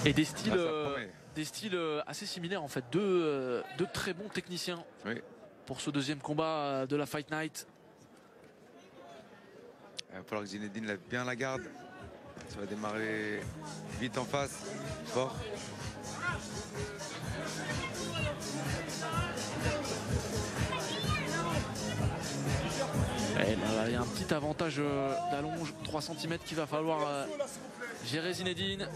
Et des styles assez similaires en fait. Deux très bons techniciens pour ce deuxième combat de la Fight Night. Il va falloir que Zinedine lève bien la garde. Ça va démarrer vite en face, fort. Et là, il y a un petit avantage d'allonge, 3 cm qu'il va falloir gérer Zinedine.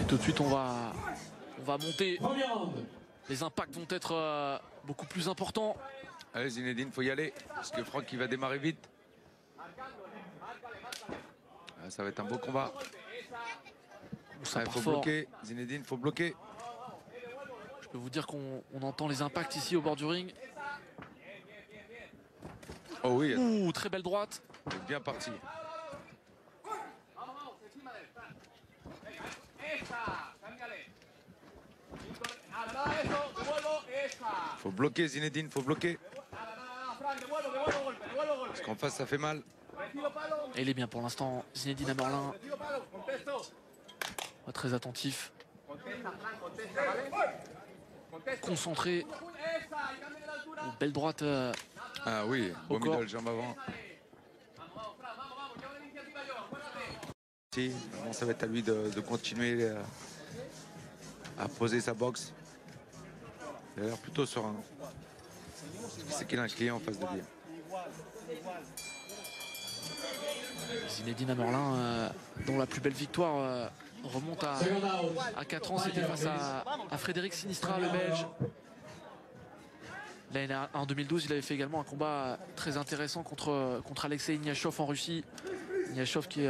Et tout de suite on va monter. Les impacts vont être beaucoup plus importants. Allez Zinedine, faut y aller, parce que Franck il va démarrer vite. Ah, ça va être un beau combat. Il faut bloquer, Zinedine, faut bloquer. Je peux vous dire qu'on entend les impacts ici au bord du ring. Oh oui. Ouh, très belle droite. Bien parti. Faut bloquer Zinedine, faut bloquer. Parce qu'en face ça fait mal. Et il est bien pour l'instant, Zinedine Amerlin. Très attentif. Concentré. Une belle droite. Ah oui, beau middle, jambe avant. Bon, ça va être à lui de continuer à poser sa boxe. Il a l'air plutôt serein. C'est qu'il a un client en face de lui. Zinedine Amerlin, dont la plus belle victoire remonte à 4 ans, c'était face à Frédéric Sinistra, le Belge. En 2012, il avait fait également un combat très intéressant contre Alexei Ignachov en Russie. Ignachov qui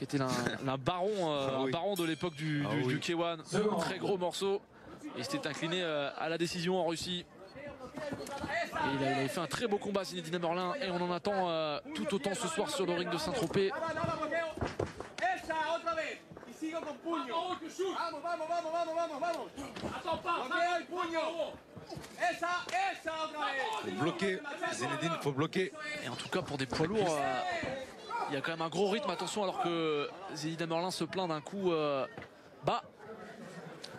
était un baron de l'époque du K1, un très gros morceau. Et il s'était incliné à la décision en Russie. Et il avait fait un très beau combat, Zinedine Amerlin, et on en attend tout autant ce soir sur le ring de Saint-Tropez. Faut bloquer, Zinedine, faut bloquer. Et en tout cas pour des poids lourds, il y a quand même un gros rythme, attention, alors que Zinedine Amerlin se plaint d'un coup bas.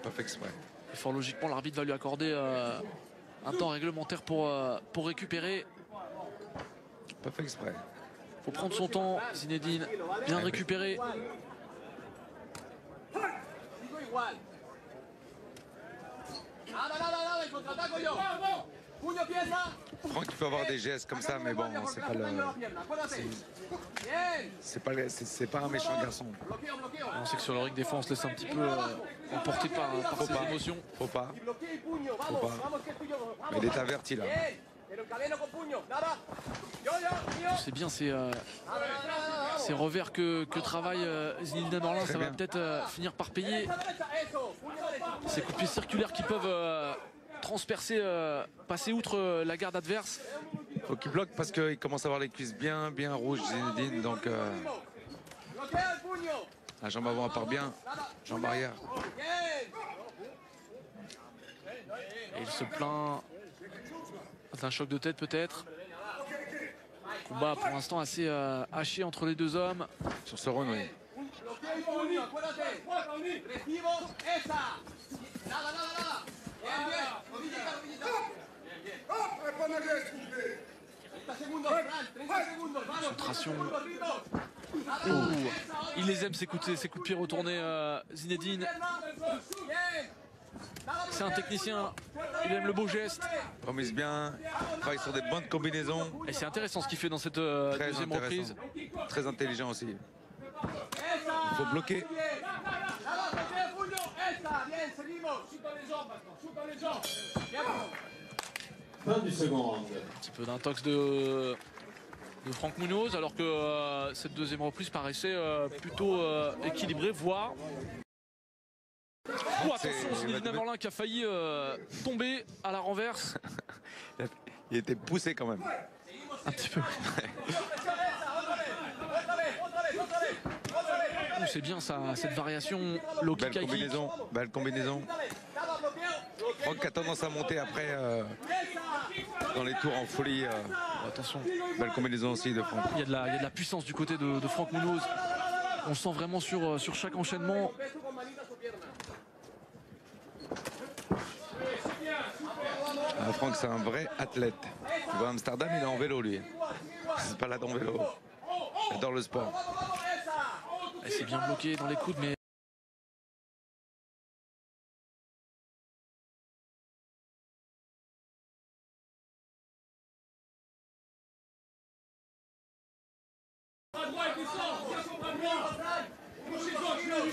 Pas fait exprès. Et fort logiquement, l'arbitre va lui accorder un temps réglementaire pour récupérer. Pas fait exprès. Faut prendre son temps, Zinedine, bien récupérer. Franck il peut avoir des gestes comme ça, mais bon, c'est pas un méchant garçon. On sait que sur le ring des fois on se laisse un petit peu emporter par ses émotions. Faut pas. Mais il est averti là. C'est bien ces revers que travaille Zinedine Amerlin, ça va peut-être finir par payer. Ces coups de pied circulaires qui peuvent transpercer, passer outre la garde adverse. Faut qu'il bloque parce qu'il commence à avoir les cuisses bien rouges, Zinedine, donc la jambe avant part bien, jambe arrière. Et il se plaint d'un choc de tête peut-être. Combat pour l'instant assez haché entre les deux hommes. Sur ce round, oui. Concentration. Il les aime, ces coups de pied retournés, Zinedine. C'est un technicien, il aime le beau geste. Il remise bien, il travaille sur des bonnes combinaisons. Et c'est intéressant ce qu'il fait dans cette deuxième reprise. Très intelligent aussi. Il faut bloquer. 20 du second round. Un petit peu d'intox de Franck Munoz, alors que cette deuxième reprise paraissait plutôt équilibrée, voire... Oh, attention, Zinedine Amerlin qui a failli tomber à la renverse. Il était poussé quand même. Un petit peu. C'est bien ça, cette variation low kick, high kick. Belle combinaison. Franck a tendance à monter après dans les tours en folie. Attention. Belle combinaison aussi de Franck. Il y a de la puissance du côté de Franck Munoz. On le sent vraiment sur chaque enchaînement. Franck, c'est un vrai athlète. Il va à Amsterdam, il est en vélo, lui. C'est pas là dans vélo. Il adore le sport. C'est bien bloqué dans les coudes, mais...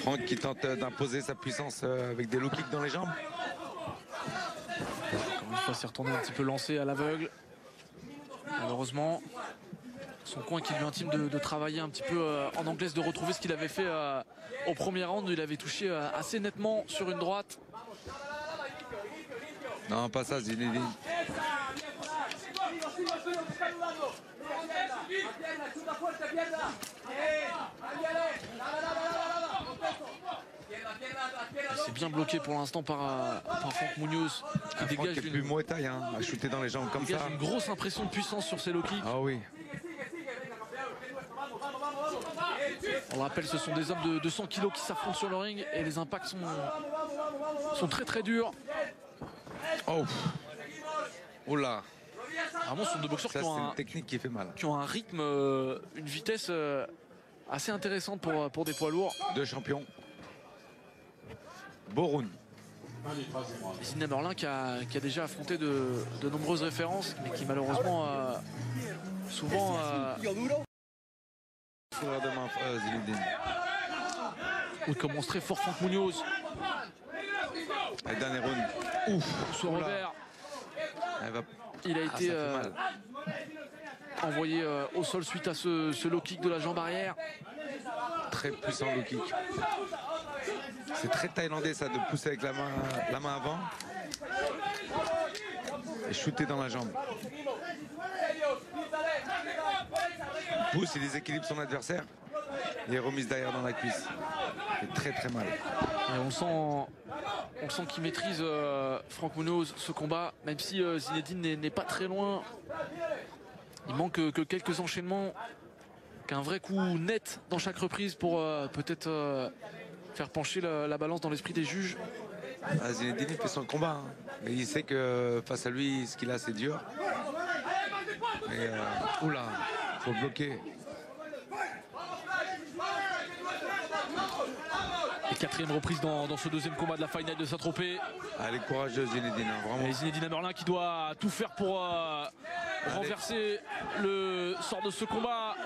Franck qui tente d'imposer sa puissance avec des low kicks dans les jambes. Encore une fois, s'est retourné un petit peu lancé à l'aveugle. Malheureusement, son coin qui lui intime de travailler un petit peu en anglaise, de retrouver ce qu'il avait fait au premier round. Il avait touché assez nettement sur une droite. Non, pas ça, Zinedine. C'est bien bloqué pour l'instant par Franck Munoz qui dégage plus Muay Thai, hein, à shooter dans les jambes comme ça. Une grosse impression de puissance sur ses low kicks. Ah oui. On le rappelle, ce sont des hommes de 100 kg qui s'affrontent sur le ring et les impacts sont très très durs. Oh. Oula. Vraiment, ce sont deux boxeurs qui ont une technique qui fait mal. Qui ont un rythme, une vitesse assez intéressante pour des poids lourds. Deux champions. Boroun. Zinedine Merlin qui a déjà affronté de nombreuses références, mais qui malheureusement souvent... demain, Zinedine. Il commence très fort Franck Munoz. Et dernier round. Ouf. Sur revers. Il a été envoyé au sol suite à ce low kick de la jambe arrière. Très puissant low kick. C'est très thaïlandais ça, de pousser avec la main avant et shooter dans la jambe. Il pousse, il déséquilibre son adversaire. Il est remise derrière dans la cuisse. C'est très très mal. Et on sent qu'il maîtrise Franck Munoz ce combat, même si Zinedine n'est pas très loin. Il manque que quelques enchaînements, qu'un vrai coup net dans chaque reprise pour peut-être faire pencher la balance dans l'esprit des juges. Zinedine il fait son combat, hein. Mais il sait que face à lui, ce qu'il a, c'est dur. Mais oula, faut bloquer. Et quatrième reprise dans ce deuxième combat de la finale de Saint-Tropez. Allez, courageux Zinedine, hein, vraiment. Et Zinedine Merlin qui doit tout faire pour renverser le sort de ce combat.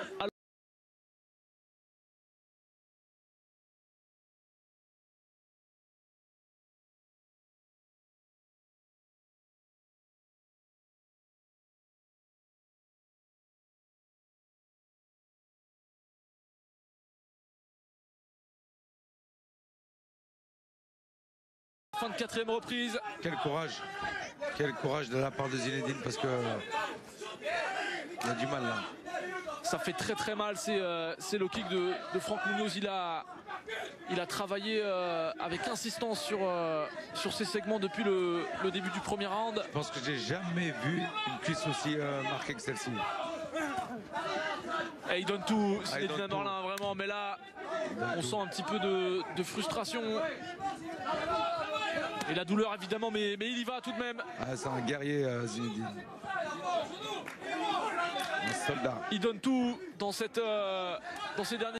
Fin de quatrième reprise. Quel courage de la part de Zinedine, parce que il a du mal là. Ça fait très très mal ces low kicks de Franck Munoz. Il a travaillé avec insistance sur ces segments depuis le début du premier round. Je pense que j'ai jamais vu une cuisse aussi marquée que celle-ci. Et il donne tout, Zinedine Merlin, vraiment, mais là on sent un petit peu de frustration. Et la douleur évidemment, mais il y va tout de même. Ah, c'est un guerrier, Zinedine. Un soldat. Il donne tout dans ces derniers